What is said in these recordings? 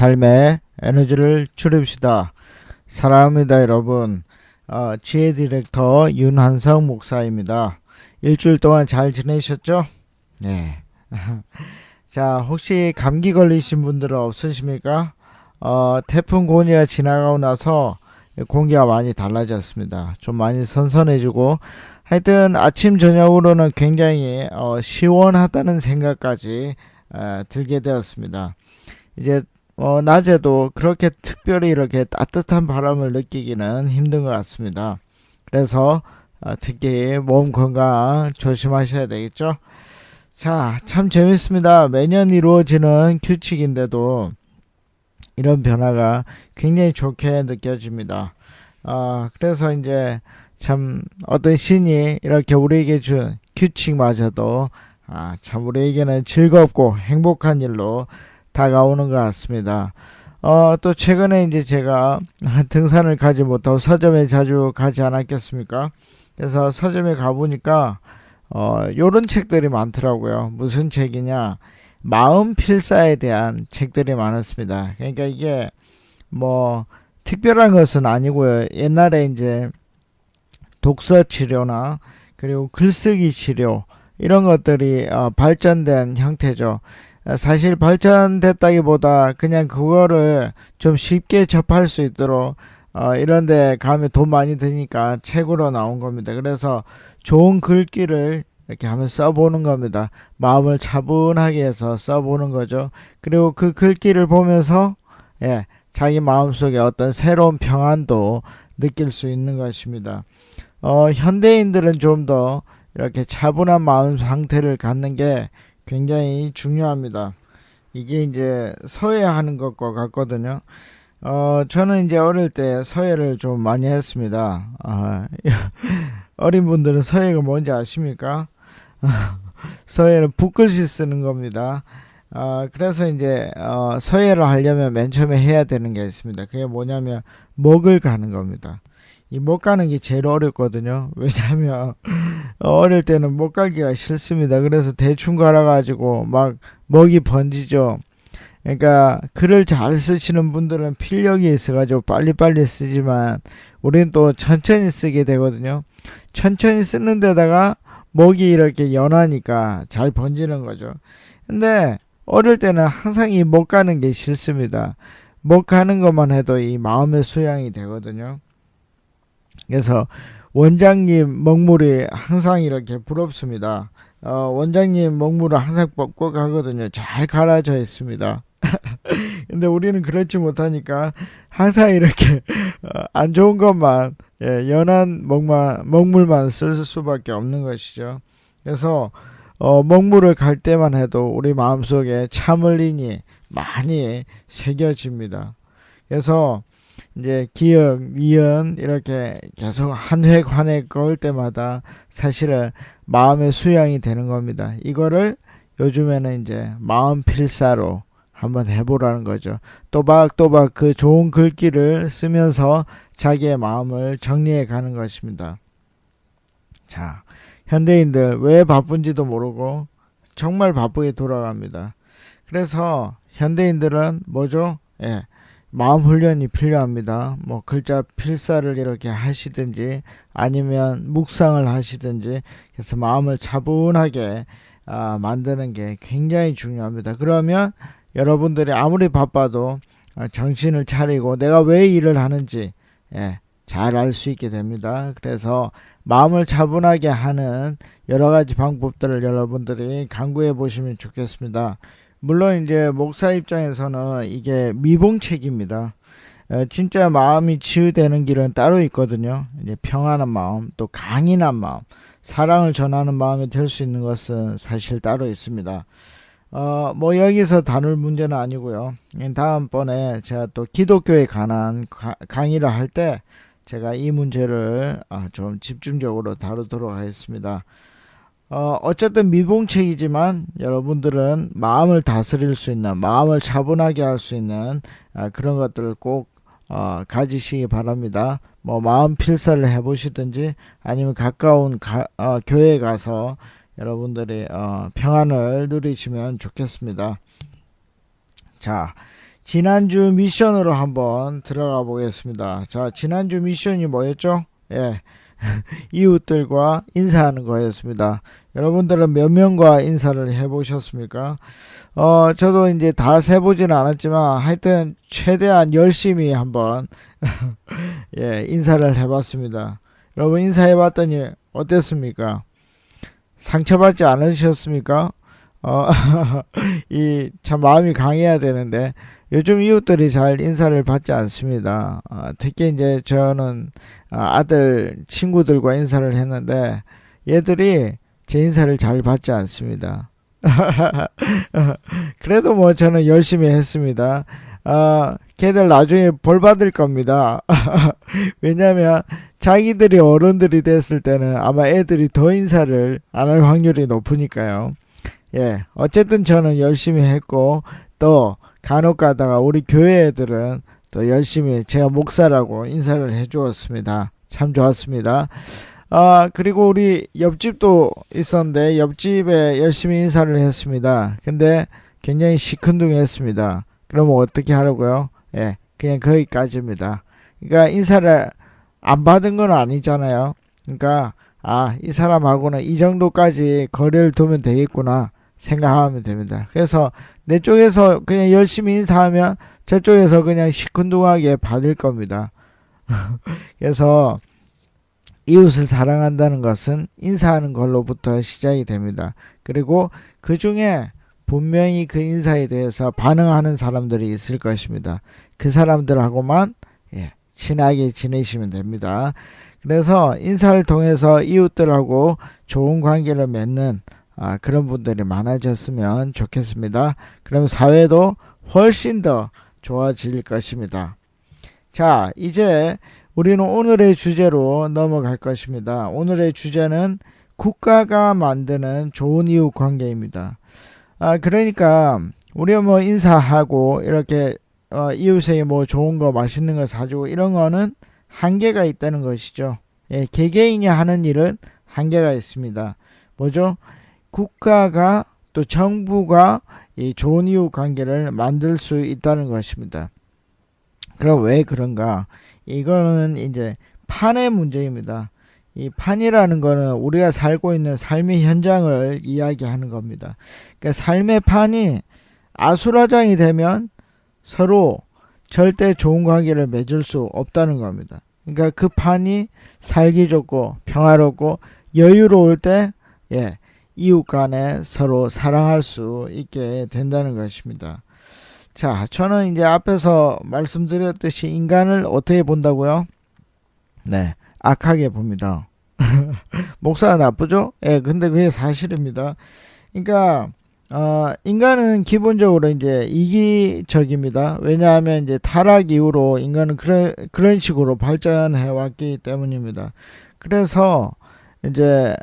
삶의 에너지를 줄입시다. 사랑합니다, 여러분. 지혜 디렉터 윤한성 목사입니다. 일주일 동안 잘 지내셨죠? 네. 자, 혹시 감기 걸리신 분들은 없으십니까? 태풍 고니가 지나가고 나서 공기가 많이 달라졌습니다. 좀 많이 선선해지고, 하여튼 아침 저녁으로는 굉장히 시원하다는 생각까지 들게 되었습니다. 이제 낮에도 그렇게 특별히 이렇게 따뜻한 바람을 느끼기는 힘든 것 같습니다. 그래서 특히 몸 건강 조심하셔야 되겠죠. 자, 참 재밌습니다. 매년 이루어지는 규칙인데도 이런 변화가 굉장히 좋게 느껴집니다. 그래서 이제 참 어떤 신이 이렇게 우리에게 준 규칙마저도 참 우리에게는 즐겁고 행복한 일로 다가오는 것 같습니다. 또 최근에 이제 제가 등산을 가지 못하고 서점에 자주 가지 않았겠습니까? 그래서 서점에 가보니까 요런 책들이 많더라고요. 무슨 책이냐? 마음 필사에 대한 책들이 많았습니다. 그러니까 이게 뭐 특별한 것은 아니고요. 옛날에 이제 독서 치료나 그리고 글쓰기 치료 이런 것들이 발전된 형태죠. 사실 발전됐다기보다 그냥 그거를 좀 쉽게 접할 수 있도록 이런데 가면 돈 많이 드니까 책으로 나온 겁니다. 그래서 좋은 글귀를 이렇게 한번 써보는 겁니다. 마음을 차분하게 해서 써보는 거죠. 그리고 그 글귀를 보면서 자기 마음속에 어떤 새로운 평안도 느낄 수 있는 것입니다. 현대인들은 좀 더 이렇게 차분한 마음 상태를 갖는 게 굉장히 중요합니다. 이게 이제 서예하는 것과 같거든요. 저는 이제 어릴 때 서예를 좀 많이 했습니다. 어린 분들은 서예가 뭔지 아십니까? 서예는 붓글씨 쓰는 겁니다. 그래서 이제 서예를 하려면 맨 처음에 해야 되는 게 있습니다. 그게 뭐냐면 먹을 가는 겁니다. 이 못 가는 게 제일 어렵거든요. 왜냐하면 어릴 때는 못 갈기가 싫습니다. 그래서 대충 갈아가지고 막 먹이 번지죠. 그러니까 글을 잘 쓰시는 분들은 필력이 있어가지고 빨리빨리 쓰지만 우리는 또 천천히 쓰게 되거든요. 천천히 쓰는 데다가 먹이 이렇게 연하니까 잘 번지는 거죠. 근데 어릴 때는 항상 이 못 가는 게 싫습니다. 못 가는 것만 해도 이 마음의 수양이 되거든요. 그래서 원장님 먹물이 항상 이렇게 부럽습니다. 원장님 먹물은 항상 뻑뻑 하거든요. 잘 갈아져 있습니다. 근데 우리는 그렇지 못하니까 항상 이렇게 안 좋은 것만 연한 먹물만 쓸 수밖에 없는 것이죠. 그래서 먹물을 갈 때만 해도 우리 마음속에 참을린이 많이 새겨집니다. 그래서 이제 기억, 미연 이렇게 계속 한 획 한 획 그을 때마다 사실은 마음의 수양이 되는 겁니다. 이거를 요즘에는 이제 마음 필사로 한번 해보라는 거죠. 또박또박 그 좋은 글귀를 쓰면서 자기의 마음을 정리해 가는 것입니다. 자, 현대인들 왜 바쁜지도 모르고 정말 바쁘게 돌아갑니다. 그래서 현대인들은 뭐죠? 마음 훈련이 필요합니다. 뭐 글자 필사를 이렇게 하시든지 아니면 묵상을 하시든지 그래서 마음을 차분하게 만드는 게 굉장히 중요합니다. 그러면 여러분들이 아무리 바빠도 정신을 차리고 내가 왜 일을 하는지 잘 알 수 있게 됩니다. 그래서 마음을 차분하게 하는 여러 가지 방법들을 여러분들이 강구해 보시면 좋겠습니다. 물론 이제 목사 입장에서는 이게 미봉책입니다. 진짜 마음이 치유되는 길은 따로 있거든요. 이제 평안한 마음, 또 강인한 마음, 사랑을 전하는 마음이 될 수 있는 것은 사실 따로 있습니다. 뭐 여기서 다룰 문제는 아니고요. 다음번에 제가 또 기독교에 관한 강의를 할 때 제가 이 문제를 좀 집중적으로 다루도록 하겠습니다. 어쨌든 미봉책이지만 여러분들은 마음을 다스릴 수 있는, 마음을 차분하게 할 수 있는 그런 것들을 꼭 가지시기 바랍니다. 뭐 마음 필사를 해보시든지 아니면 가까운 교회에 가서 여러분들이 평안을 누리시면 좋겠습니다. 자, 지난주 미션으로 한번 들어가 보겠습니다. 자, 지난주 미션이 뭐였죠? 예. 이웃들과 인사하는 거였습니다. 여러분들은 몇 명과 인사를 해보셨습니까? 저도 이제 다 세보지는 않았지만 하여튼 최대한 열심히 한번 예, 인사를 해봤습니다. 여러분 인사해봤더니 어땠습니까? 상처받지 않으셨습니까? 이 참 마음이 강해야 되는데 요즘 이웃들이 잘 인사를 받지 않습니다. 특히 이제 저는 아들 친구들과 인사를 했는데 얘들이 제 인사를 잘 받지 않습니다. 그래도 뭐 저는 열심히 했습니다. 걔들 나중에 벌 받을 겁니다. 왜냐면 자기들이 어른들이 됐을 때는 아마 애들이 더 인사를 안 할 확률이 높으니까요. 예, 어쨌든 저는 열심히 했고 또 간혹 가다가 우리 교회 애들은 또 열심히 제가 목사라고 인사를 해주었습니다. 참 좋았습니다. 그리고 우리 옆집도 있었는데 옆집에 열심히 인사를 했습니다. 근데 굉장히 시큰둥했습니다. 그러면 어떻게 하라고요? 예, 그냥 거기까지입니다. 그러니까 인사를 안 받은 건 아니잖아요. 그러니까 이 사람하고는 이 정도까지 거리를 두면 되겠구나 생각하면 됩니다. 그래서 내 쪽에서 그냥 열심히 인사하면 저쪽에서 그냥 시큰둥하게 받을 겁니다. 그래서 이웃을 사랑한다는 것은 인사하는 걸로부터 시작이 됩니다. 그리고 그 중에 분명히 그 인사에 대해서 반응하는 사람들이 있을 것입니다. 그 사람들하고만 친하게 지내시면 됩니다. 그래서 인사를 통해서 이웃들하고 좋은 관계를 맺는 그런 분들이 많아졌으면 좋겠습니다. 그럼 사회도 훨씬 더 좋아질 것입니다. 자, 이제 우리는 오늘의 주제로 넘어갈 것입니다. 오늘의 주제는 국가가 만드는 좋은 이웃 관계입니다. 그러니까 우리가 뭐 인사하고 이렇게 이웃에 뭐 좋은 거 맛있는 거 사주고 이런 거는 한계가 있다는 것이죠. 예, 개개인이 하는 일은 한계가 있습니다. 뭐죠? 국가가 또 정부가 이 좋은 이웃 관계를 만들 수 있다는 것입니다. 그럼 왜 그런가? 이거는 이제 판의 문제입니다. 이 판이라는 거는 우리가 살고 있는 삶의 현장을 이야기하는 겁니다. 그러니까 삶의 판이 아수라장이 되면 서로 절대 좋은 관계를 맺을 수 없다는 겁니다. 그러니까 그 판이 살기 좋고 평화롭고 여유로울 때 이웃 간에 서로 사랑할 수 있게 된다는 것입니다. 자, 저는 이제 앞에서 말씀드렸듯이 인간을 어떻게 본다고요? 네, 악하게 봅니다. 목사가 나쁘죠? 근데 그게 사실입니다. 그러니까 인간은 기본적으로 이제 이기적입니다. 왜냐하면 이제 타락 이후로 인간은 그런 식으로 발전해 왔기 때문입니다. 그래서 이제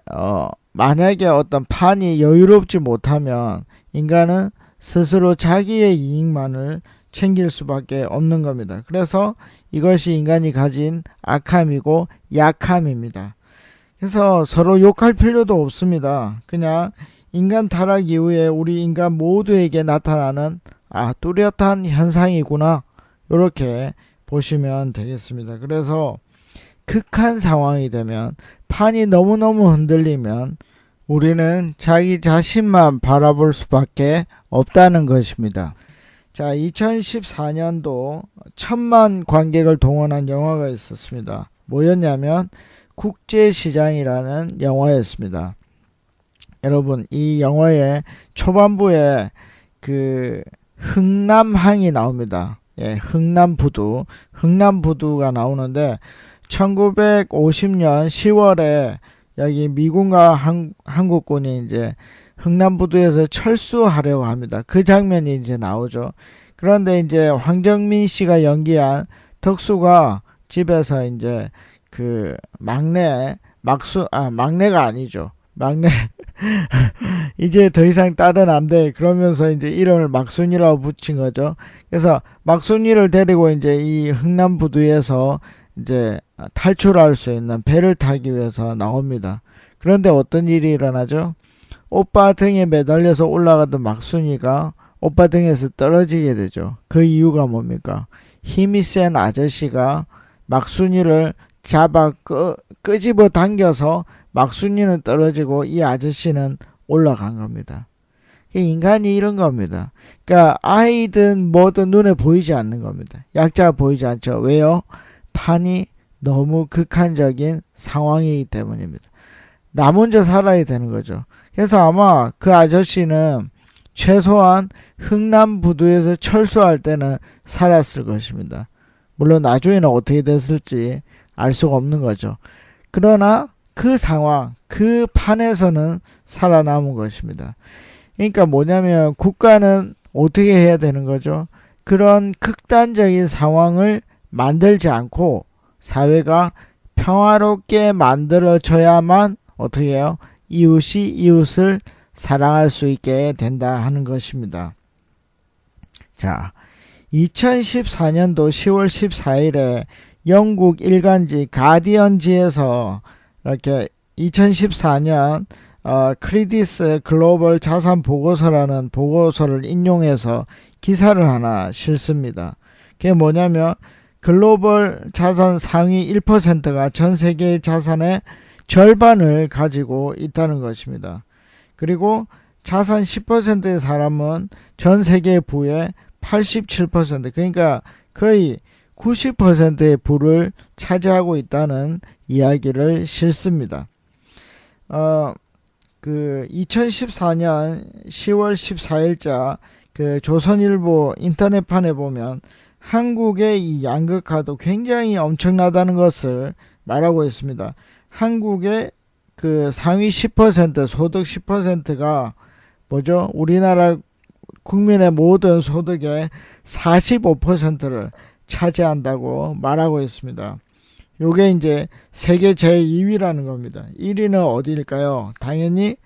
만약에 어떤 판이 여유롭지 못하면 인간은 스스로 자기의 이익만을 챙길 수밖에 없는 겁니다. 그래서 이것이 인간이 가진 악함이고 약함입니다. 그래서 서로 욕할 필요도 없습니다. 그냥 인간 타락 이후에 우리 인간 모두에게 나타나는 뚜렷한 현상이구나, 이렇게 보시면 되겠습니다. 그래서 극한 상황이 되면, 판이 너무너무 흔들리면 우리는 자기 자신만 바라볼 수밖에 없다는 것입니다. 자, 2014년도 1000만 관객을 동원한 영화가 있었습니다. 뭐였냐면 국제시장이라는 영화였습니다. 여러분, 이 영화의 초반부에 그 흥남항이 나옵니다. 흥남부두가 나오는데 1950년 10월에 여기 미군과 한국군이 이제 흥남부두에서 철수하려고 합니다. 그 장면이 이제 나오죠. 그런데 이제 황정민 씨가 연기한 덕수가 집에서 이제 그 막내가 아니죠. 막내 이제 더 이상 딸은 안 돼. 그러면서 이제 이름을 막순이라고 붙인 거죠. 그래서 막순이를 데리고 이제 이 흥남부두에서 이제 탈출할 수 있는 배를 타기 위해서 나옵니다. 그런데 어떤 일이 일어나죠? 오빠 등에 매달려서 올라가던 막순이가 오빠 등에서 떨어지게 되죠. 그 이유가 뭡니까? 힘이 센 아저씨가 막순이를 잡아 끄집어 당겨서 막순이는 떨어지고 이 아저씨는 올라간 겁니다. 인간이 이런 겁니다. 그러니까 아이든 뭐든 눈에 보이지 않는 겁니다. 약자가 보이지 않죠. 왜요? 판이 너무 극한적인 상황이기 때문입니다. 나 먼저 살아야 되는 거죠. 그래서 아마 그 아저씨는 최소한 흥남부두에서 철수할 때는 살았을 것입니다. 물론 나중에는 어떻게 됐을지 알 수가 없는 거죠. 그러나 그 상황, 그 판에서는 살아남은 것입니다. 그러니까 뭐냐면 국가는 어떻게 해야 되는 거죠? 그런 극단적인 상황을 만들지 않고 사회가 평화롭게 만들어져야만 어떻게 해요? 이웃이 이웃을 사랑할 수 있게 된다 하는 것입니다. 자, 2014년도 10월 14일에 영국 일간지 가디언지에서 이렇게 2014년 크리디스 글로벌 자산 보고서라는 보고서를 인용해서 기사를 하나 실습니다. 그게 뭐냐면 글로벌 자산 상위 1%가 전 세계의 자산의 절반을 가지고 있다는 것입니다. 그리고 자산 10%의 사람은 전 세계 부의 87%, 그러니까 거의 90%의 부를 차지하고 있다는 이야기를 실습니다. 2014년 10월 14일자 그 조선일보 인터넷판에 보면 한국의 이 양극화도 굉장히 엄청나다는 것을 말하고 있습니다. 한국의 그 상위 10% 소득 10%가 뭐죠? 우리나라 국민의 모든 소득의 45%를 차지한다고 말하고 있습니다. 요게 이제 세계 제2위라는 겁니다. 1위는 어디일까요? 당연히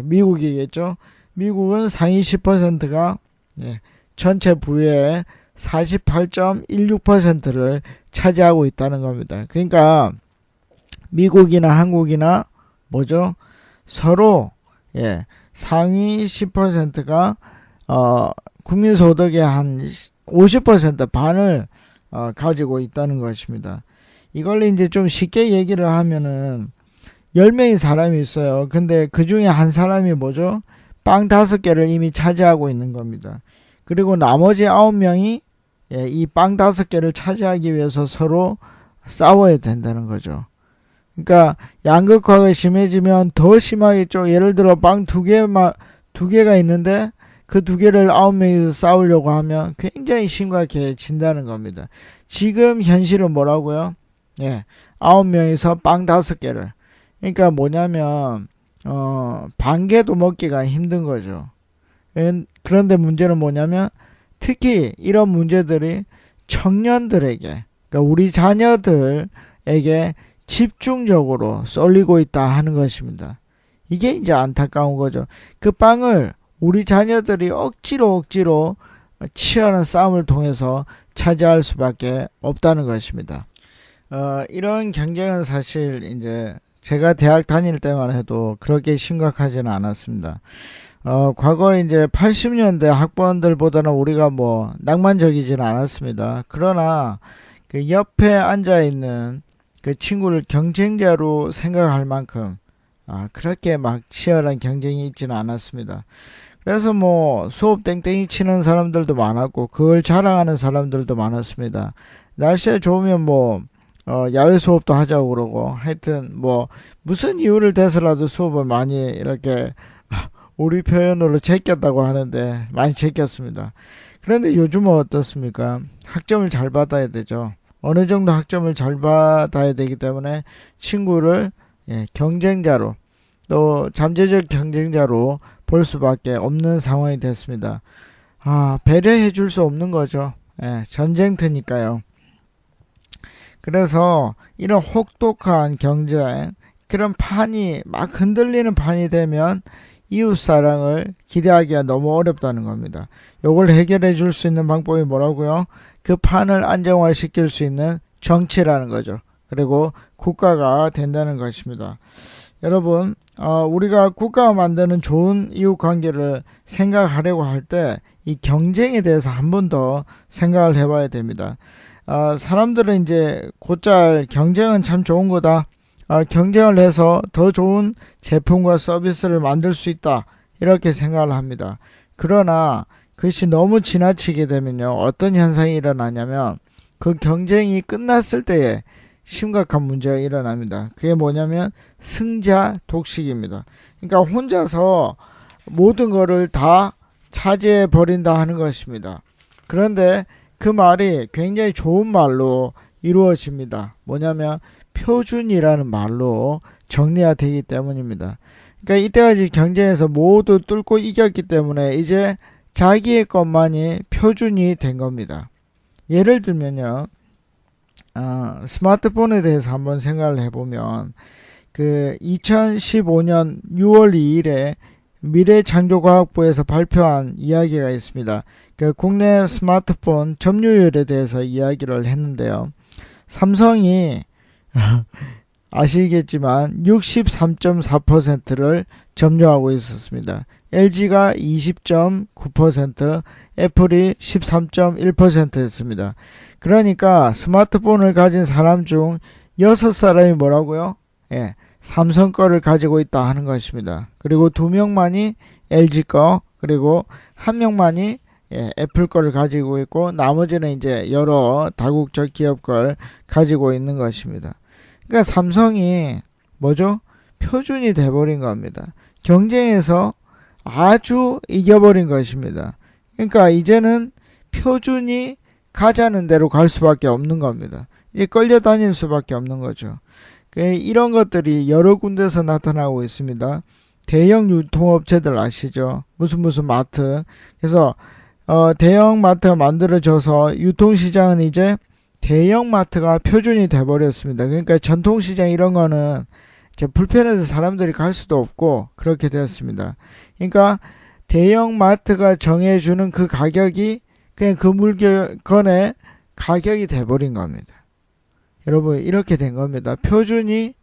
미국이겠죠. 미국은 상위 10%가 전체 부의 48.16%를 차지하고 있다는 겁니다. 그러니까 미국이나 한국이나 뭐죠? 서로 상위 10%가 국민소득의 한 50% 반을 가지고 있다는 것입니다. 이걸 이제 좀 쉽게 얘기를 하면은 10명의 사람이 있어요. 근데 그 중에 한 사람이 뭐죠? 빵 5개를 이미 차지하고 있는 겁니다. 그리고 나머지 9명이 이 빵 5개를 차지하기 위해서 서로 싸워야 된다는 거죠. 그러니까 양극화가 심해지면 더 심하겠죠. 예를 들어 빵 2개가 있는데 그 2개를 9명이서 싸우려고 하면 굉장히 심각해진다는 겁니다. 지금 현실은 뭐라고요? 9명이서 빵 5개를. 그러니까 뭐냐면 반 개도 먹기가 힘든 거죠. 그런데 문제는 뭐냐면 특히 이런 문제들이 청년들에게, 그러니까 우리 자녀들에게 집중적으로 쏠리고 있다 하는 것입니다. 이게 이제 안타까운 거죠. 그 빵을 우리 자녀들이 억지로 치열한 싸움을 통해서 차지할 수밖에 없다는 것입니다. 이런 경쟁은 사실 이제 제가 대학 다닐 때만 해도 그렇게 심각하지는 않았습니다. 과거 이제 80년대 학번들보다는 우리가 뭐 낭만적이지는 않았습니다. 그러나 그 옆에 앉아 있는 그 친구를 경쟁자로 생각할 만큼 그렇게 막 치열한 경쟁이 있지는 않았습니다. 그래서 뭐 수업 땡땡이 치는 사람들도 많았고 그걸 자랑하는 사람들도 많았습니다. 날씨가 좋으면 뭐 야외 수업도 하자고 그러고 하여튼 뭐 무슨 이유를 대서라도 수업을 많이 이렇게 우리 표현으로 제꼈다고 하는데 많이 제꼈습니다. 그런데 요즘은 어떻습니까? 학점을 잘 받아야 되죠. 어느 정도 학점을 잘 받아야 되기 때문에 친구를 경쟁자로 또 잠재적 경쟁자로 볼 수밖에 없는 상황이 됐습니다. 배려해 줄 수 없는 거죠. 전쟁터니까요. 그래서 이런 혹독한 경쟁, 그런 판이 막 흔들리는 판이 되면 이웃사랑을 기대하기가 너무 어렵다는 겁니다. 요걸 해결해 줄 수 있는 방법이 뭐라고요? 그 판을 안정화시킬 수 있는 정치라는 거죠. 그리고 국가가 된다는 것입니다. 여러분, 우리가 국가가 만드는 좋은 이웃 관계를 생각하려고 할 때 이 경쟁에 대해서 한 번 더 생각을 해봐야 됩니다. 사람들은 이제 곧잘 경쟁은 참 좋은 거다. 경쟁을 해서 더 좋은 제품과 서비스를 만들 수 있다. 이렇게 생각을 합니다. 그러나 그것이 너무 지나치게 되면요. 어떤 현상이 일어나냐면 그 경쟁이 끝났을 때에 심각한 문제가 일어납니다. 그게 뭐냐면 승자 독식입니다. 그러니까 혼자서 모든 거를 다 차지해 버린다 하는 것입니다. 그런데 그 말이 굉장히 좋은 말로 이루어집니다. 뭐냐면 표준이라는 말로 정리가 되기 때문입니다. 그러니까 이때까지 경쟁에서 모두 뚫고 이겼기 때문에 이제 자기의 것만이 표준이 된 겁니다. 예를 들면요. 스마트폰에 대해서 한번 생각을 해보면 그 2015년 6월 2일에 미래창조과학부에서 발표한 이야기가 있습니다. 그 국내 스마트폰 점유율에 대해서 이야기를 했는데요. 삼성이 아시겠지만 63.4%를 점유하고 있었습니다. LG가 20.9%, 애플이 13.1%였습니다. 그러니까 스마트폰을 가진 사람 중 6사람이 뭐라고요? 예, 삼성 거를 가지고 있다 하는 것입니다. 그리고 2명만이 LG 거, 그리고 1명만이 애플 거를 가지고 있고 나머지는 이제 여러 다국적 기업 걸 가지고 있는 것입니다. 그러니까 삼성이 뭐죠? 표준이 돼버린 겁니다. 경쟁에서 아주 이겨버린 것입니다. 그러니까 이제는 표준이 가자는 대로 갈 수밖에 없는 겁니다. 이제 끌려다닐 수밖에 없는 거죠. 이런 것들이 여러 군데서 나타나고 있습니다. 대형 유통업체들 아시죠? 무슨 마트. 그래서 대형 마트가 만들어져서 유통시장은 이제 대형 마트가 표준이 돼버렸습니다. 그러니까 전통시장 이런 거는 이제 불편해서 사람들이 갈 수도 없고 그렇게 되었습니다. 그러니까 대형 마트가 정해주는 그 가격이 그냥 그 물건의 가격이 돼버린 겁니다. 여러분 이렇게 된 겁니다. 표준이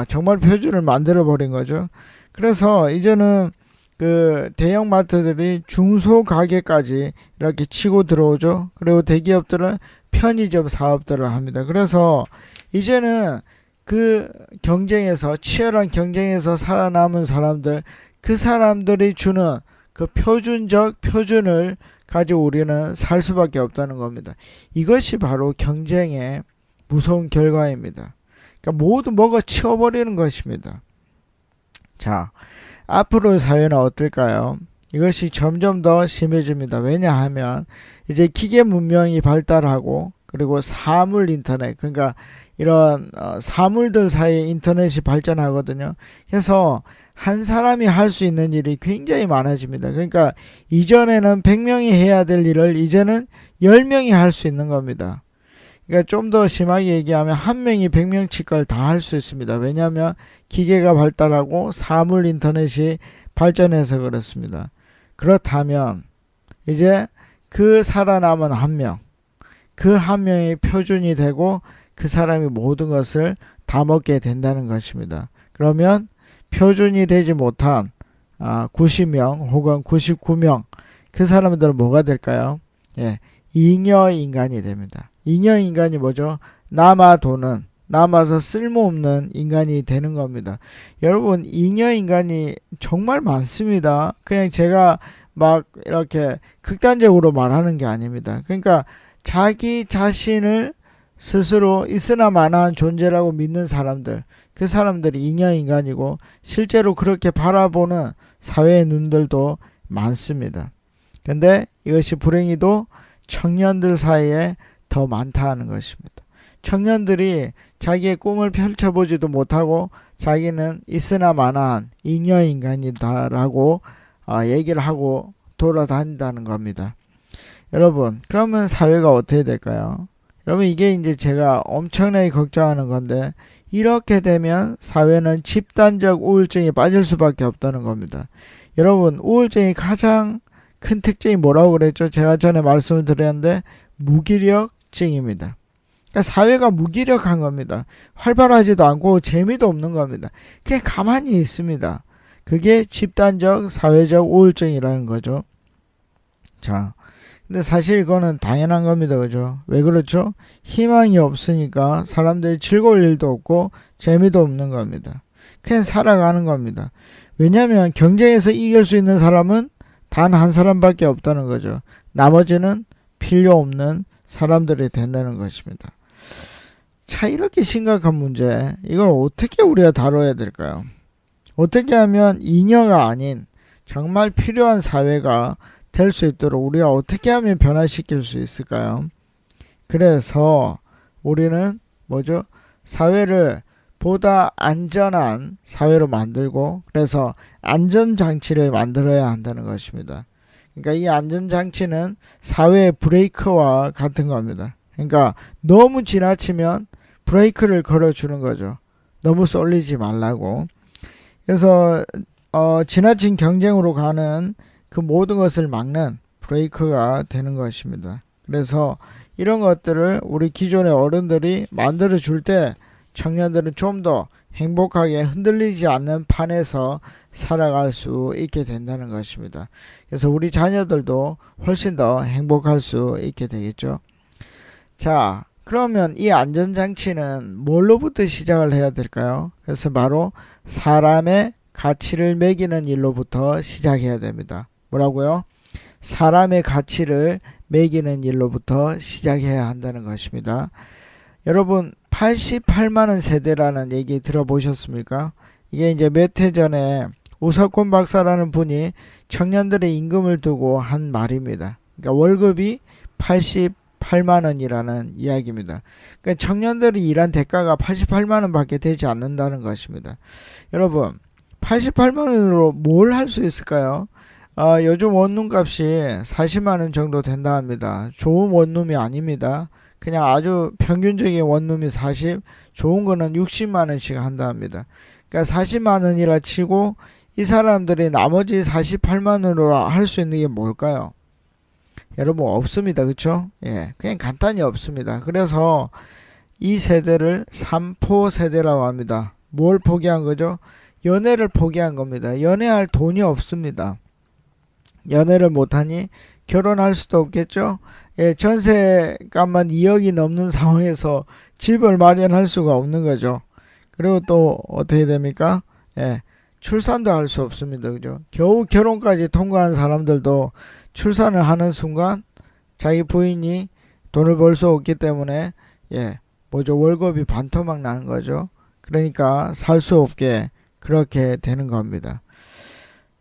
정말 표준을 만들어 버린 거죠. 그래서 이제는 그 대형 마트들이 중소 가게까지 이렇게 치고 들어오죠. 그리고 대기업들은 편의점 사업들을 합니다. 그래서 이제는 그 경쟁에서 치열한 경쟁에서 살아남은 사람들, 그 사람들이 주는 그 표준을 가지고 우리는 살 수밖에 없다는 겁니다. 이것이 바로 경쟁의 무서운 결과입니다. 그러니까 모두 먹어 치워버리는 것입니다. 자, 앞으로 사회는 어떨까요? 이것이 점점 더 심해집니다. 왜냐하면 이제 기계 문명이 발달하고 그리고 사물 인터넷, 그러니까 이런 사물들 사이에 인터넷이 발전하거든요. 그래서 한 사람이 할 수 있는 일이 굉장히 많아집니다. 그러니까 이전에는 100명이 해야 될 일을 이제는 10명이 할 수 있는 겁니다. 그러니까 좀 더 심하게 얘기하면 한 명이 100명치 걸 다 할 수 있습니다. 왜냐하면 기계가 발달하고 사물 인터넷이 발전해서 그렇습니다. 그렇다면 이제 그 살아남은 한 명, 그 한 명이 표준이 되고 그 사람이 모든 것을 다 먹게 된다는 것입니다. 그러면 표준이 되지 못한 90명 혹은 99명 그 사람들은 뭐가 될까요? 예, 잉여인간이 됩니다. 잉여인간이 뭐죠? 남아서 쓸모없는 인간이 되는 겁니다. 여러분 잉여인간이 정말 많습니다. 그냥 제가 막 이렇게 극단적으로 말하는 게 아닙니다. 그러니까 자기 자신을 스스로 있으나 마나한 존재라고 믿는 사람들, 그 사람들이 잉여인간이고 실제로 그렇게 바라보는 사회의 눈들도 많습니다. 근데 이것이 불행히도 청년들 사이에 더 많다 하는 것입니다. 청년들이 자기의 꿈을 펼쳐보지도 못하고 자기는 있으나 마나한 잉여인간이다라고 얘기를 하고 돌아다닌다는 겁니다. 여러분, 그러면 사회가 어떻게 될까요? 여러분, 이게 이제 제가 엄청나게 걱정하는 건데, 이렇게 되면 사회는 집단적 우울증에 빠질 수밖에 없다는 겁니다. 여러분, 우울증이 가장 큰 특징이 뭐라고 그랬죠? 제가 전에 말씀을 드렸는데 무기력증입니다. 그러니까 사회가 무기력한 겁니다. 활발하지도 않고 재미도 없는 겁니다. 그냥 가만히 있습니다. 그게 집단적 사회적 우울증이라는 거죠. 자, 근데 사실 이거는 당연한 겁니다. 그죠? 왜 그렇죠? 희망이 없으니까 사람들이 즐거울 일도 없고 재미도 없는 겁니다. 그냥 살아가는 겁니다. 왜냐하면 경쟁에서 이길 수 있는 사람은 단 한 사람밖에 없다는 거죠. 나머지는 필요 없는 사람들이 된다는 것입니다. 자, 이렇게 심각한 문제, 이걸 어떻게 우리가 다뤄야 될까요? 어떻게 하면 잉여가 아닌 정말 필요한 사회가 될 수 있도록 우리가 어떻게 하면 변화시킬 수 있을까요? 그래서 우리는 뭐죠? 사회를 보다 안전한 사회로 만들고, 그래서 안전장치를 만들어야 한다는 것입니다. 그러니까 이 안전장치는 사회의 브레이크와 같은 겁니다. 그러니까 너무 지나치면 브레이크를 걸어주는 거죠. 너무 쏠리지 말라고. 그래서 지나친 경쟁으로 가는 그 모든 것을 막는 브레이크가 되는 것입니다. 그래서 이런 것들을 우리 기존의 어른들이 만들어 줄 때 청년들은 좀 더 행복하게 흔들리지 않는 판에서 살아갈 수 있게 된다는 것입니다. 그래서 우리 자녀들도 훨씬 더 행복할 수 있게 되겠죠. 자, 그러면 이 안전장치는 뭘로부터 시작을 해야 될까요? 그래서 바로 사람의 가치를 매기는 일로부터 시작해야 됩니다. 뭐라고요? 사람의 가치를 매기는 일로부터 시작해야 한다는 것입니다. 여러분, 88만원 세대라는 얘기 들어보셨습니까? 이게 이제 몇 해 전에 우석권 박사라는 분이 청년들의 임금을 두고 한 말입니다. 그러니까 월급이 88만원이라는 이야기입니다. 그러니까 청년들이 일한 대가가 88만원 밖에 되지 않는다는 것입니다. 여러분, 88만원으로 뭘 할 수 있을까요? 요즘 원룸 값이 40만원 정도 된다 합니다. 좋은 원룸이 아닙니다. 그냥 아주 평균적인 원룸이 40, 좋은 거는 60만원씩 한다 합니다. 그러니까 40만원이라 치고 이 사람들이 나머지 48만원으로 할 수 있는 게 뭘까요? 여러분, 없습니다. 그쵸? 예, 그냥 간단히 없습니다. 그래서 이 세대를 삼포 세대라고 합니다. 뭘 포기한 거죠? 연애를 포기한 겁니다. 연애할 돈이 없습니다. 연애를 못하니 결혼할 수도 없겠죠. 예, 전세값만 2억이 넘는 상황에서 집을 마련할 수가 없는 거죠. 그리고 또 어떻게 됩니까? 예, 출산도 할 수 없습니다. 그죠? 겨우 결혼까지 통과한 사람들도 출산을 하는 순간 자기 부인이 돈을 벌 수 없기 때문에 월급이 반토막 나는 거죠. 그러니까 살 수 없게 그렇게 되는 겁니다.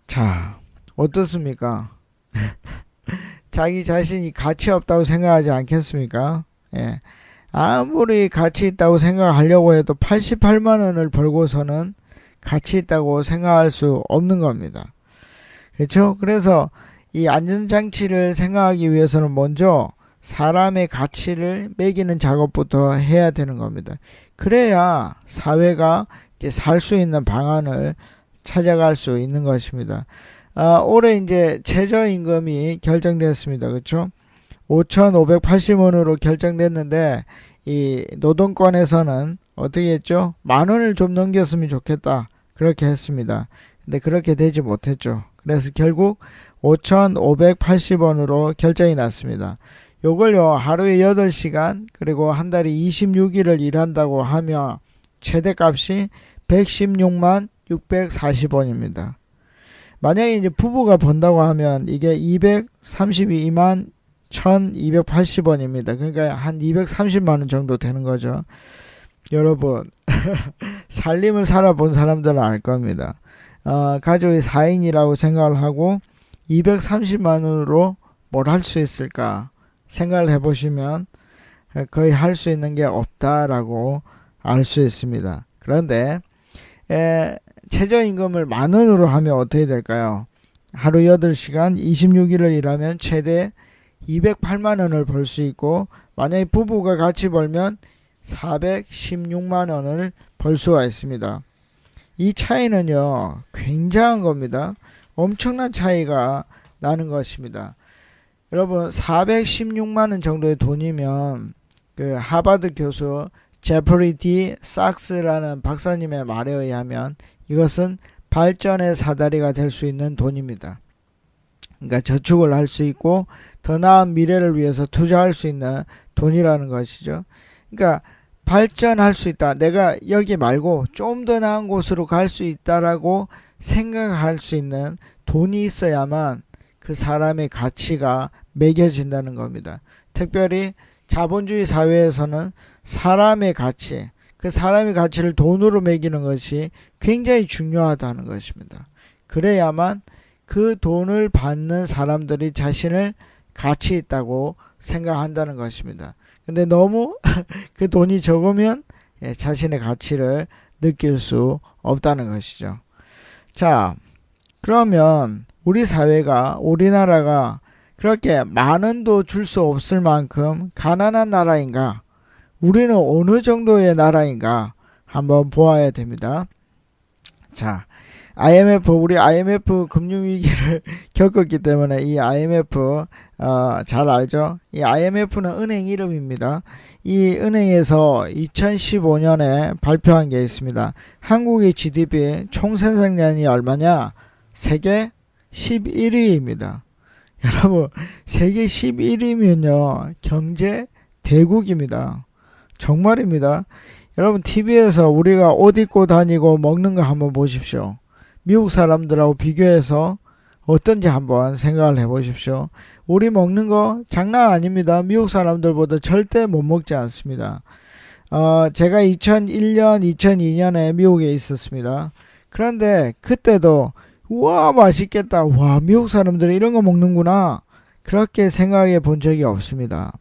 자, 어떻습니까? 자기 자신이 가치 없다고 생각하지 않겠습니까? 예. 아무리 가치 있다고 생각하려고 해도 88만원을 벌고서는 가치 있다고 생각할 수 없는 겁니다. 그렇죠? 그래서 이 안전장치를 생각하기 위해서는 먼저 사람의 가치를 매기는 작업부터 해야 되는 겁니다. 그래야 사회가 살 수 있는 방안을 찾아갈 수 있는 것입니다. 올해 이제 최저임금이 결정됐습니다. 그렇죠? 5,580원으로 결정됐는데 이 노동권에서는 어떻게 했죠? 10,000원을 좀 넘겼으면 좋겠다. 그렇게 했습니다. 근데 그렇게 되지 못했죠. 그래서 결국 5,580원으로 결정이 났습니다. 요걸요, 하루에 8시간 그리고 한 달에 26일을 일한다고 하면 최대값이 116만 640원입니다. 만약에 이제 부부가 번다고 하면 이게 232만 1280원입니다. 그러니까 한 230만원 정도 되는 거죠. 여러분, 살림을 살아본 사람들은 알 겁니다. 가족이 4인이라고 생각을 하고 230만원으로 뭘 할 수 있을까 생각을 해보시면 거의 할 수 있는 게 없다라고 알 수 있습니다. 그런데 최저임금을 10,000원으로 하면 어떻게 될까요? 하루 8시간 26일을 일하면 최대 208만원을 벌 수 있고, 만약에 부부가 같이 벌면 416만원을 벌 수가 있습니다. 이 차이는요, 굉장한 겁니다. 엄청난 차이가 나는 것입니다. 여러분, 416만원 정도의 돈이면 그 하버드 교수 제프리 D sak스라는 박사님의 말에 의하면 이것은 발전의 사다리가 될 수 있는 돈입니다. 그러니까 저축을 할 수 있고 더 나은 미래를 위해서 투자할 수 있는 돈이라는 것이죠. 그러니까 발전할 수 있다. 내가 여기 말고 좀 더 나은 곳으로 갈 수 있다라고 생각할 수 있는 돈이 있어야만 그 사람의 가치가 매겨진다는 겁니다. 특별히 자본주의 사회에서는 사람의 가치, 그 사람의 가치를 돈으로 매기는 것이 굉장히 중요하다는 것입니다. 그래야만 그 돈을 받는 사람들이 자신을 가치 있다고 생각한다는 것입니다. 근데 너무 그 돈이 적으면 자신의 가치를 느낄 수 없다는 것이죠. 자, 그러면 우리나라가 그렇게 많은도 줄 수 없을 만큼 가난한 나라인가? 우리는 어느 정도의 나라인가? 한번 보아야 됩니다. 자, 우리 IMF 금융위기를 겪었기 때문에 이 IMF 잘 알죠? 이 IMF는 은행 이름입니다. 이 은행에서 2015년에 발표한 게 있습니다. 한국의 GDP 총생산량이 얼마냐? 세계 11위입니다. 여러분, 세계 11위면요 경제 대국입니다. 정말입니다. 여러분, TV에서 우리가 옷 입고 다니고 먹는 거 한번 보십시오. 미국 사람들하고 비교해서 어떤지 한번 생각을 해보십시오. 우리 먹는 거 장난 아닙니다. 미국 사람들보다 절대 못 먹지 않습니다. 제가 2001년, 2002년에 미국에 있었습니다. 그런데 그때도 우와 맛있겠다. 와 미국 사람들이 이런 거 먹는구나. 그렇게 생각해 본 적이 없습니다.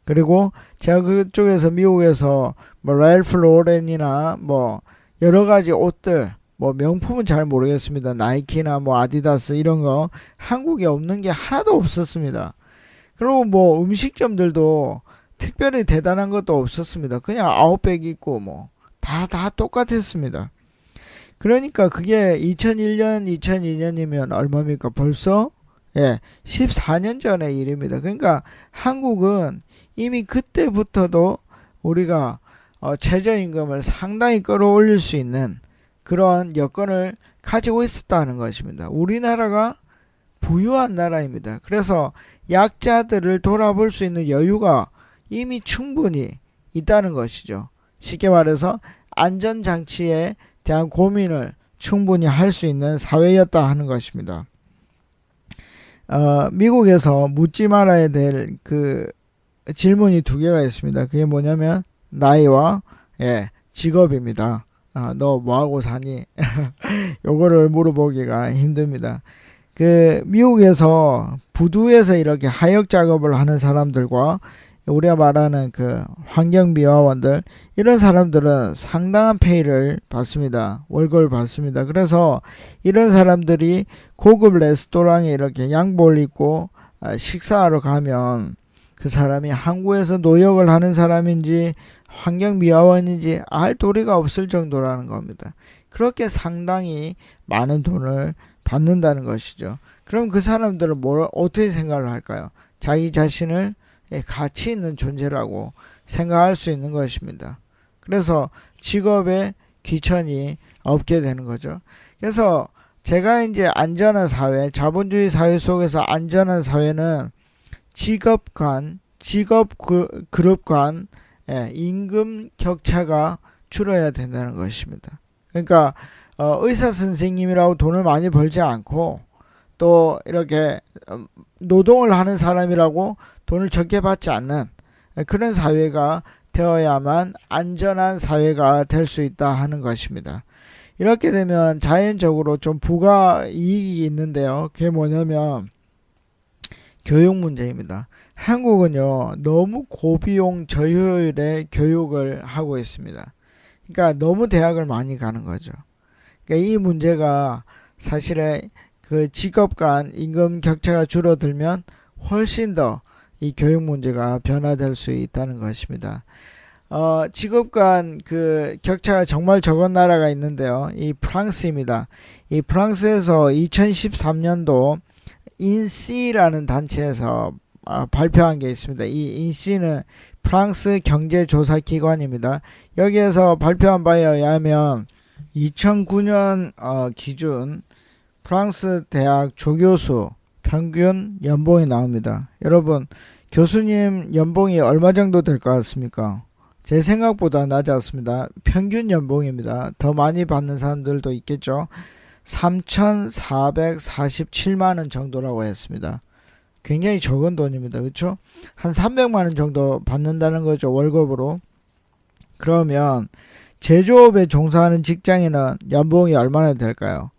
그리고 제가 그쪽에서 미국에서 뭐 랄프 로렌이나 뭐 여러 가지 옷들 뭐 명품은 잘 모르겠습니다. 나이키나 뭐 아디다스 이런 거 한국에 없는 게 하나도 없었습니다. 그리고 뭐 음식점들도 특별히 대단한 것도 없었습니다. 그냥 아웃백 있고 뭐 다 똑같았습니다. 그러니까 그게 2001년, 2002년이면 얼마입니까? 벌써 14년 전의 일입니다. 그러니까 한국은 이미 그때부터도 우리가 최저임금을 상당히 끌어올릴 수 있는 그런 여건을 가지고 있었다는 것입니다. 우리나라가 부유한 나라입니다. 그래서 약자들을 돌아볼 수 있는 여유가 이미 충분히 있다는 것이죠. 쉽게 말해서 안전장치에 대한 고민을 충분히 할 수 있는 사회였다 하는 것입니다. 미국에서 묻지 말아야 될 그 질문이 두 개가 있습니다. 그게 뭐냐면 나이와 직업입니다. 너 뭐하고 사니? 요거를 물어보기가 힘듭니다. 그 미국에서 부두에서 이렇게 하역 작업을 하는 사람들과 우리가 말하는 그 환경미화원들 이런 사람들은 상당한 페이를 받습니다. 월급을 받습니다. 그래서 이런 사람들이 고급 레스토랑에 이렇게 양복을 입고 식사하러 가면 그 사람이 한국에서 노역을 하는 사람인지 환경미화원인지 알 도리가 없을 정도라는 겁니다. 그렇게 상당히 많은 돈을 받는다는 것이죠. 그럼 그 사람들은 어떻게 생각을 할까요? 자기 자신을 가치 있는 존재라고 생각할 수 있는 것입니다. 그래서 직업에 귀천이 없게 되는 거죠. 그래서 제가 이제 안전한 사회, 자본주의 사회 속에서 안전한 사회는 직업 그룹 간 임금 격차가 줄어야 된다는 것입니다. 그러니까 의사 선생님이라고 돈을 많이 벌지 않고 또 이렇게 노동을 하는 사람이라고 돈을 적게 받지 않는 그런 사회가 되어야만 안전한 사회가 될 수 있다 하는 것입니다. 이렇게 되면 자연적으로 좀 부가 이익이 있는데요. 그게 뭐냐면 교육 문제입니다. 한국은요 너무 고비용 저효율의 교육을 하고 있습니다. 그러니까 너무 대학을 많이 가는 거죠. 그러니까 이 문제가 사실은 그 직업 간 임금 격차가 줄어들면 훨씬 더 이 교육 문제가 변화될 수 있다는 것입니다. 직업 간 그 격차가 정말 적은 나라가 있는데요. 이 프랑스입니다. 이 프랑스에서 2013년도 인시라는 단체에서 발표한 게 있습니다. 이 인시는 프랑스 경제조사기관입니다. 여기에서 발표한 바에 의하면 2009년 기준 프랑스 대학 조교수 평균 연봉이 나옵니다. 여러분, 교수님 연봉이 얼마 정도 될 것 같습니까? 제 생각보다 낮지 않습니다. 평균 연봉입니다. 더 많이 받는 사람들도 있겠죠. 3,447만원 정도라고 했습니다. 굉장히 적은 돈입니다. 그렇죠? 한 300만원 정도 받는다는 거죠. 월급으로. 그러면 제조업에 종사하는 직장인은 연봉이 얼마나 될까요?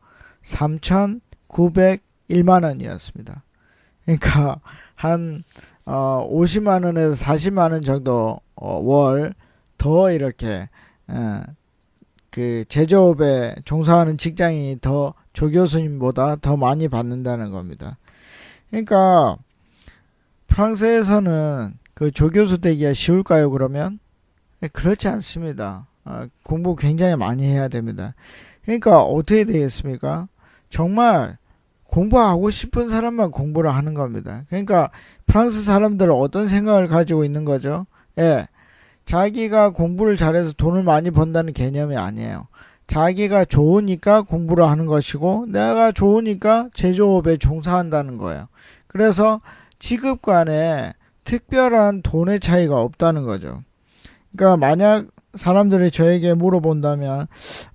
3,901만원이었습니다. 그러니까 한 50만원에서 40만원 정도 월 더 이렇게 그 제조업에 종사하는 직장인이 더 조교수님보다 더 많이 받는다는 겁니다. 그러니까 프랑스에서는 그 조교수 되기가 쉬울까요? 그러면 그렇지 않습니다. 공부 굉장히 많이 해야 됩니다. 그러니까 어떻게 되겠습니까? 정말 공부하고 싶은 사람만 공부를 하는 겁니다. 그러니까 프랑스 사람들은 어떤 생각을 가지고 있는 거죠? 예, 자기가 공부를 잘해서 돈을 많이 번다는 개념이 아니에요. 자기가 좋으니까 공부를 하는 것이고 내가 좋으니까 제조업에 종사한다는 거예요. 그래서 직업 간에 특별한 돈의 차이가 없다는 거죠. 그러니까 만약 사람들이 저에게 물어본다면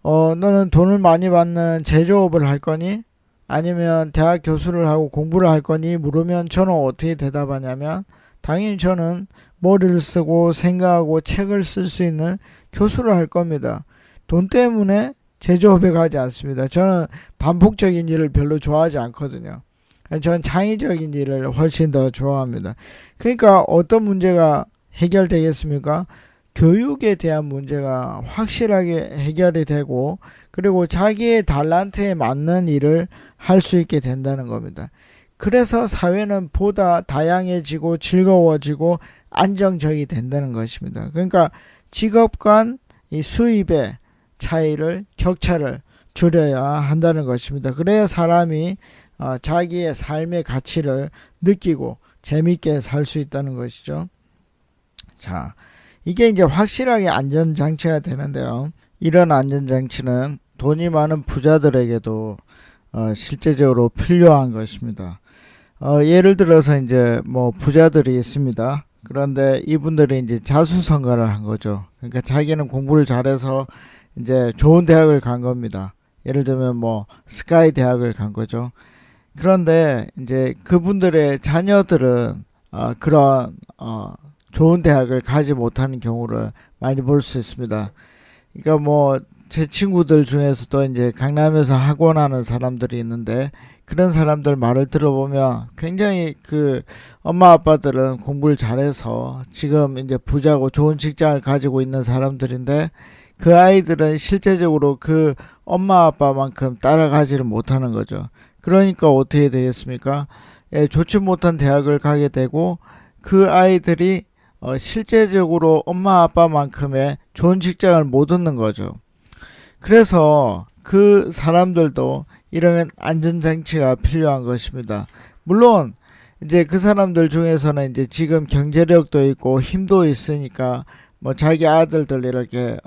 너는 돈을 많이 받는 제조업을 할 거니? 아니면 대학 교수를 하고 공부를 할 거니? 물으면 저는 어떻게 대답하냐면 당연히 저는 머리를 쓰고 생각하고 책을 쓸 수 있는 교수를 할 겁니다. 돈 때문에 제조업에 가지 않습니다. 저는 반복적인 일을 별로 좋아하지 않거든요. 저는 창의적인 일을 훨씬 더 좋아합니다. 그러니까 어떤 문제가 해결되겠습니까? 교육에 대한 문제가 확실하게 해결이 되고 그리고 자기의 달란트에 맞는 일을 할 수 있게 된다는 겁니다. 그래서 사회는 보다 다양해지고 즐거워지고 안정적이 된다는 것입니다. 그러니까 직업 간 이 수입의 차이를 격차를 줄여야 한다는 것입니다. 그래야 사람이 자기의 삶의 가치를 느끼고 재밌게 살 수 있다는 것이죠. 자, 이게 이제 확실하게 안전장치가 되는데요. 이런 안전장치는 돈이 많은 부자들에게도 실제적으로 필요한 것입니다. 예를 들어서 이제 뭐 부자들이 있습니다. 그런데 이분들이 이제 자수성가를 한 거죠. 그러니까 자기는 공부를 잘해서 이제 좋은 대학을 간 겁니다. 예를 들면 뭐 스카이 대학을 간 거죠. 그런데 이제 그분들의 자녀들은 그런 좋은 대학을 가지 못하는 경우를 많이 볼 수 있습니다. 그러니까 뭐 제 친구들 중에서도 이제 강남에서 학원하는 사람들이 있는데 그런 사람들 말을 들어보면 굉장히 그 엄마 아빠들은 공부를 잘해서 지금 이제 부자고 좋은 직장을 가지고 있는 사람들인데 그 아이들은 실제적으로 그 엄마 아빠만큼 따라가지를 못하는 거죠. 그러니까 어떻게 되겠습니까? 좋지 못한 대학을 가게 되고 그 아이들이 실제적으로 엄마 아빠만큼의 좋은 직장을 못 얻는 거죠. 그래서 그 사람들도 이런 안전장치가 필요한 것입니다. 물론 이제 그 사람들 중에서는 이제 지금 경제력도 있고 힘도 있으니까 뭐 자기 아들들 이렇게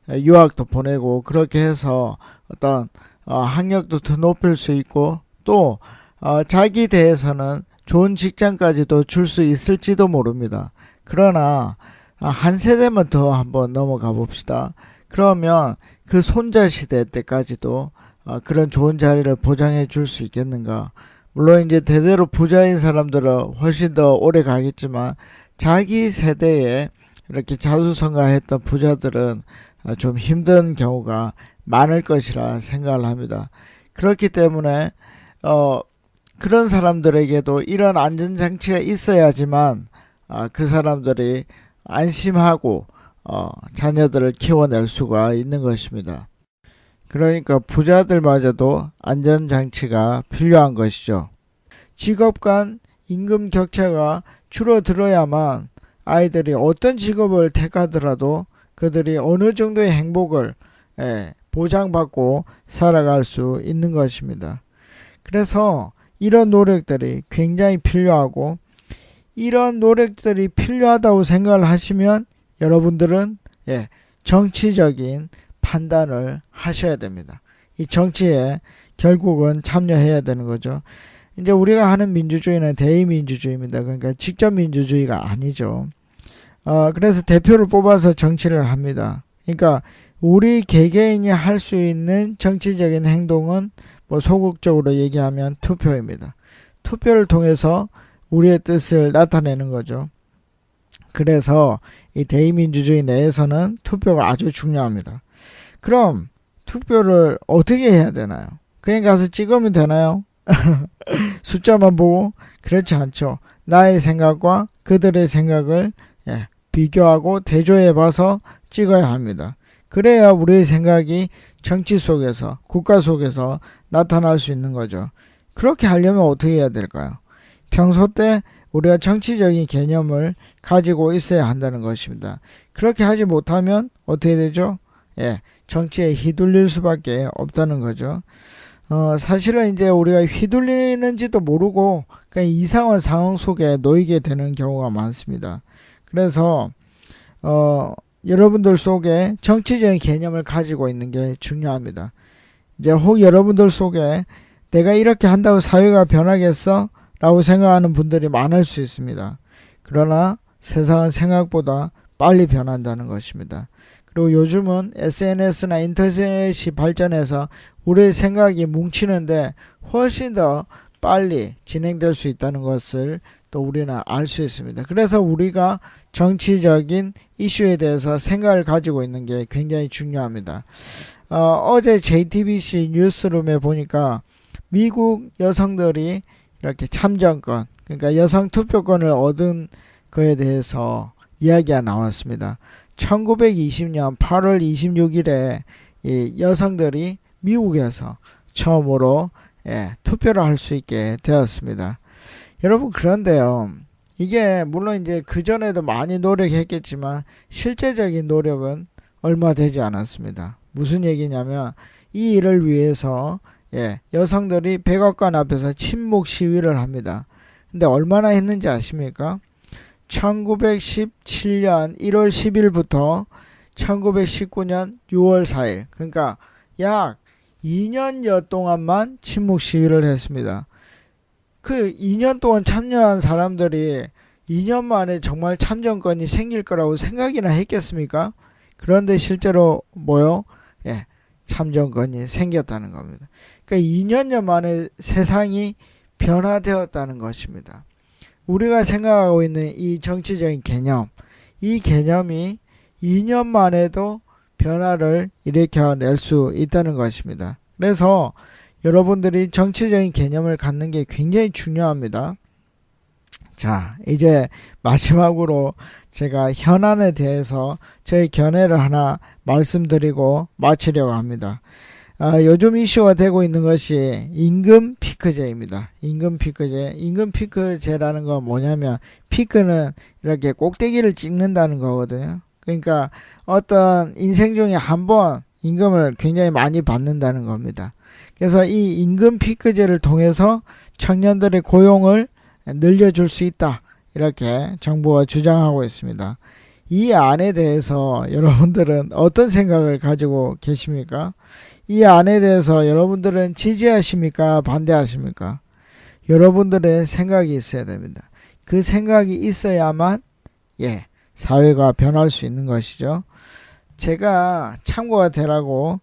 유학도 보내고 그렇게 해서 어떤 학력도 더 높일 수 있고 또 자기 대해서는 좋은 직장까지도 줄 수 있을지도 모릅니다. 그러나 한 세대만 더 한번 넘어가 봅시다. 그러면 그 손자 시대 때까지도 그런 좋은 자리를 보장해 줄 수 있겠는가? 물론 이제 대대로 부자인 사람들은 훨씬 더 오래 가겠지만 자기 세대에 이렇게 자수성가했던 부자들은 좀 힘든 경우가 많을 것이라 생각을 합니다. 그렇기 때문에 그런 사람들에게도 이런 안전장치가 있어야지만 그 사람들이 안심하고 자녀들을 키워낼 수가 있는 것입니다. 그러니까 부자들마저도 안전장치가 필요한 것이죠. 직업 간 임금 격차가 줄어들어야만 아이들이 어떤 직업을 택하더라도 그들이 어느 정도의 행복을 보장받고 살아갈 수 있는 것입니다. 그래서 이런 노력들이 굉장히 필요하고 이런 노력들이 필요하다고 생각을 하시면 여러분들은 정치적인 판단을 하셔야 됩니다. 이 정치에 결국은 참여해야 되는 거죠. 이제 우리가 하는 민주주의는 대의민주주의입니다. 그러니까 직접 민주주의가 아니죠. 그래서 대표를 뽑아서 정치를 합니다. 그러니까 우리 개개인이 할 수 있는 정치적인 행동은 뭐 소극적으로 얘기하면 투표입니다. 투표를 통해서 우리의 뜻을 나타내는 거죠. 그래서 이 대의민주주의 내에서는 투표가 아주 중요합니다. 그럼 투표를 어떻게 해야 되나요? 그냥 가서 찍으면 되나요? 숫자만 보고? 그렇지 않죠. 나의 생각과 그들의 생각을 비교하고 대조해 봐서 찍어야 합니다. 그래야 우리의 생각이 정치 속에서, 국가 속에서 나타날 수 있는 거죠. 그렇게 하려면 어떻게 해야 될까요? 평소 때 우리가 정치적인 개념을 가지고 있어야 한다는 것입니다. 그렇게 하지 못하면 어떻게 되죠? 정치에 휘둘릴 수밖에 없다는 거죠. 사실은 이제 우리가 휘둘리는지도 모르고 그냥 이상한 상황 속에 놓이게 되는 경우가 많습니다. 그래서 여러분들 속에 정치적인 개념을 가지고 있는 게 중요합니다. 이제 혹 여러분들 속에 내가 이렇게 한다고 사회가 변하겠어? 라고 생각하는 분들이 많을 수 있습니다. 그러나 세상은 생각보다 빨리 변한다는 것입니다. 그리고 요즘은 SNS나 인터넷이 발전해서 우리의 생각이 뭉치는데 훨씬 더 빨리 진행될 수 있다는 것을 또 우리는 알 수 있습니다. 그래서 우리가 정치적인 이슈에 대해서 생각을 가지고 있는 게 굉장히 중요합니다. 어제 JTBC 뉴스룸에 보니까 미국 여성들이 이렇게 참정권, 그러니까 여성 투표권을 얻은 거에 대해서 이야기가 나왔습니다. 1920년 8월 26일에 이 여성들이 미국에서 처음으로 투표를 할 수 있게 되었습니다. 여러분, 그런데요, 이게 물론 이제 그전에도 많이 노력했겠지만 실제적인 노력은 얼마 되지 않았습니다. 무슨 얘기냐면 이 일을 위해서 여성들이 백악관 앞에서 침묵 시위를 합니다. 근데 얼마나 했는지 아십니까? 1917년 1월 10일부터 1919년 6월 4일, 그러니까 약 2년여 동안만 침묵 시위를 했습니다. 그 2년 동안 참여한 사람들이 2년 만에 정말 참정권이 생길 거라고 생각이나 했겠습니까? 그런데 실제로 뭐요? 참정권이 생겼다는 겁니다. 그러니까 2년여 만에 세상이 변화되었다는 것입니다. 우리가 생각하고 있는 이 정치적인 개념, 이 개념이 2년 만에도 변화를 일으켜낼 수 있다는 것입니다. 그래서 여러분들이 정치적인 개념을 갖는 게 굉장히 중요합니다. 자, 이제 마지막으로 제가 현안에 대해서 저희 견해를 하나 말씀드리고 마치려고 합니다. 요즘 이슈가 되고 있는 것이 임금 피크제입니다. 임금 피크제. 임금 피크제라는 건 뭐냐면, 피크는 이렇게 꼭대기를 찍는다는 거거든요. 그러니까 어떤 인생 중에 한 번 임금을 굉장히 많이 받는다는 겁니다. 그래서 이 임금 피크제를 통해서 청년들의 고용을 늘려줄 수 있다, 이렇게 정부가 주장하고 있습니다. 이 안에 대해서 여러분들은 어떤 생각을 가지고 계십니까? 이 안에 대해서 여러분들은 지지하십니까? 반대하십니까? 여러분들의 생각이 있어야 됩니다. 그 생각이 있어야만 사회가 변할 수 있는 것이죠. 제가 참고가 되라고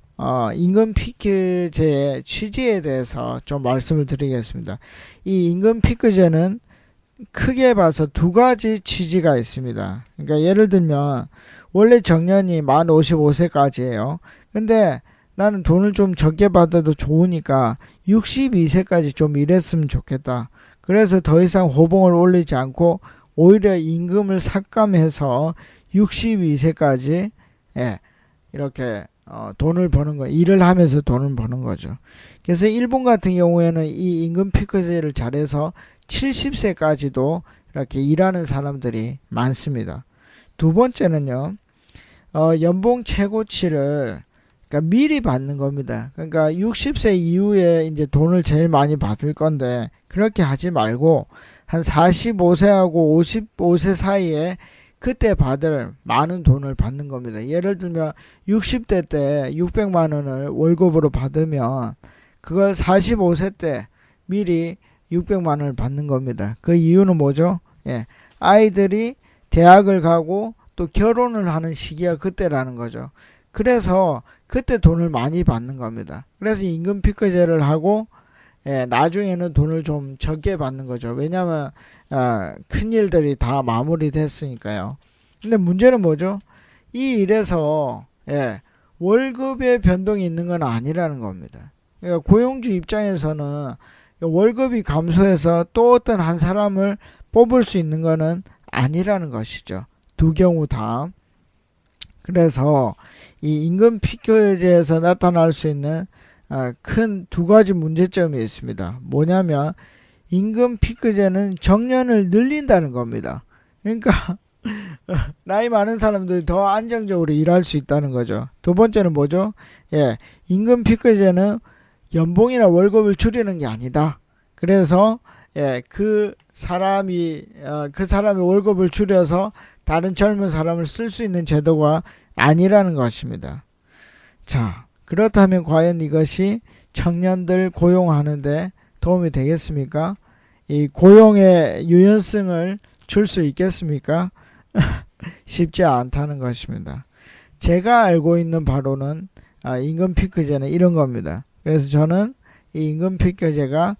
임금 피크제의 취지에 대해서 좀 말씀을 드리겠습니다. 이 임금 피크제는 크게 봐서 두 가지 취지가 있습니다. 그러니까 예를 들면 원래 정년이 만 55세까지예요. 근데 나는 돈을 좀 적게 받아도 좋으니까 62세까지 좀 일했으면 좋겠다. 그래서 더 이상 호봉을 올리지 않고 오히려 임금을 삭감해서 62세까지 이렇게 돈을 버는 거, 일을 하면서 돈을 버는 거죠. 그래서 일본 같은 경우에는 이 임금 피크제를 잘해서 70세까지도 이렇게 일하는 사람들이 많습니다. 두 번째는요, 연봉 최고치를 그러니까 미리 받는 겁니다. 그러니까 60세 이후에 이제 돈을 제일 많이 받을 건데 그렇게 하지 말고 한 45세하고 55세 사이에 그때 받을 많은 돈을 받는 겁니다. 예를 들면 60대 때 600만 원을 월급으로 받으면 그걸 45세 때 미리 600만 원을 받는 겁니다. 그 이유는 뭐죠? 예, 아이들이 대학을 가고 또 결혼을 하는 시기가 그때라는 거죠. 그래서 그때 돈을 많이 받는 겁니다. 그래서 임금 피크제를 하고 나중에는 돈을 좀 적게 받는 거죠. 왜냐하면 큰 일들이 다 마무리됐으니까요. 근데 문제는 뭐죠? 이 일에서 월급의 변동이 있는 건 아니라는 겁니다. 그러니까 고용주 입장에서는 월급이 감소해서 또 어떤 한 사람을 뽑을 수 있는 거는 아니라는 것이죠. 두 경우 다. 그래서 이 임금 피크제에서 나타날 수 있는 큰 두 가지 문제점이 있습니다. 뭐냐면 임금 피크제는 정년을 늘린다는 겁니다. 그러니까 나이 많은 사람들이 더 안정적으로 일할 수 있다는 거죠. 두 번째는 뭐죠? 임금 피크제는 연봉이나 월급을 줄이는 게 아니다. 그래서 그 사람이 월급을 줄여서 다른 젊은 사람을 쓸 수 있는 제도가 아니라는 것입니다. 자, 그렇다면 과연 이것이 청년들 고용하는데 도움이 되겠습니까? 이 고용의 유연성을 줄 수 있겠습니까? 쉽지 않다는 것입니다. 제가 알고 있는 바로는 임금 피크제는 이런 겁니다. 그래서 저는 이 임금 피크제가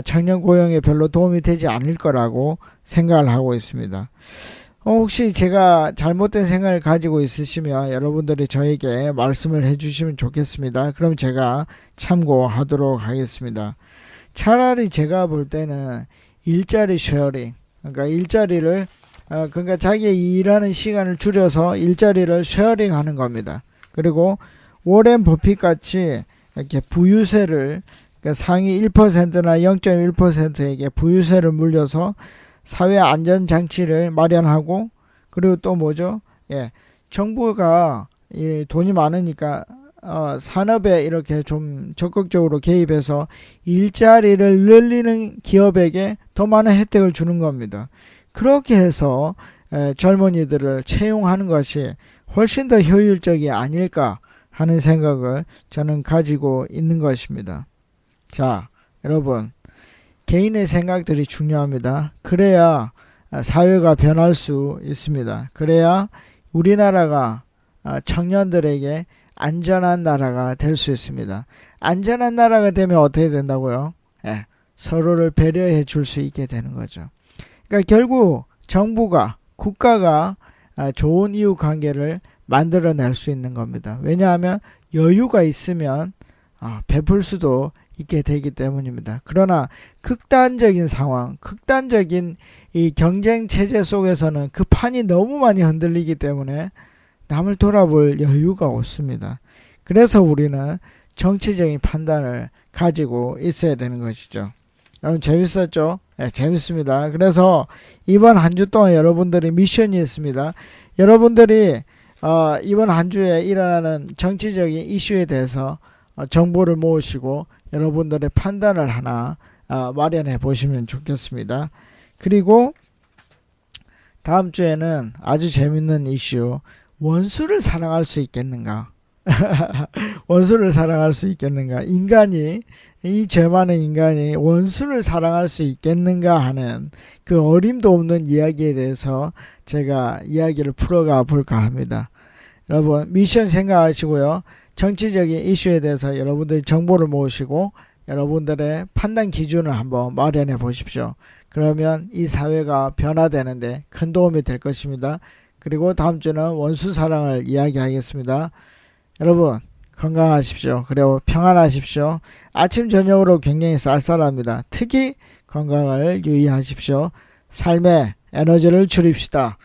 청년 고용에 별로 도움이 되지 않을 거라고 생각을 하고 있습니다. 혹시 제가 잘못된 생각을 가지고 있으시면 여러분들이 저에게 말씀을 해주시면 좋겠습니다. 그럼 제가 참고하도록 하겠습니다. 차라리 제가 볼 때는 일자리 쉐어링, 그러니까 일자리를 그러니까 자기 일하는 시간을 줄여서 일자리를 쉐어링하는 겁니다. 그리고 워렌 버핏 같이 이렇게 부유세를 그러니까 상위 1%나 0.1%에게 부유세를 물려서 사회 안전 장치를 마련하고 그리고 또 뭐죠? 정부가 돈이 많으니까 산업에 이렇게 좀 적극적으로 개입해서 일자리를 늘리는 기업에게 더 많은 혜택을 주는 겁니다. 그렇게 해서 젊은이들을 채용하는 것이 훨씬 더 효율적이 아닐까 하는 생각을 저는 가지고 있는 것입니다. 자, 여러분, 개인의 생각들이 중요합니다. 그래야 사회가 변할 수 있습니다. 그래야 우리나라가 청년들에게 안전한 나라가 될 수 있습니다. 안전한 나라가 되면 어떻게 된다고요? 서로를 배려해 줄 수 있게 되는 거죠. 그러니까 결국 정부가 국가가 좋은 이웃 관계를 만들어낼 수 있는 겁니다. 왜냐하면 여유가 있으면 베풀 수도 있게 되기 때문입니다. 그러나 극단적인 상황, 극단적인 이 경쟁 체제 속에서는 그 판이 너무 많이 흔들리기 때문에 남을 돌아볼 여유가 없습니다. 그래서 우리는 정치적인 판단을 가지고 있어야 되는 것이죠. 여러분 재밌었죠? 재밌습니다. 그래서 이번 한 주 동안 여러분들이 미션이 있습니다. 여러분들이 이번 한 주에 일어나는 정치적인 이슈에 대해서 정보를 모으시고 여러분들의 판단을 하나 마련해 보시면 좋겠습니다. 그리고 다음 주에는 아주 재밌는 이슈, 원수를 사랑할 수 있겠는가? 원수를 사랑할 수 있겠는가? 인간이, 이 죄 많은 인간이 원수를 사랑할 수 있겠는가 하는 그 어림도 없는 이야기에 대해서 제가 이야기를 풀어가 볼까 합니다. 여러분 미션 생각하시고요. 정치적인 이슈에 대해서 여러분들이 정보를 모으시고 여러분들의 판단 기준을 한번 마련해 보십시오. 그러면 이 사회가 변화되는데 큰 도움이 될 것입니다. 그리고 다음 주는 원수 사랑을 이야기하겠습니다. 여러분 건강하십시오. 그리고 평안하십시오. 아침 저녁으로 굉장히 쌀쌀합니다. 특히 건강을 유의하십시오. 삶의 에너지를 줄입시다.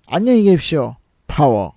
안녕히 계십시오. 파워.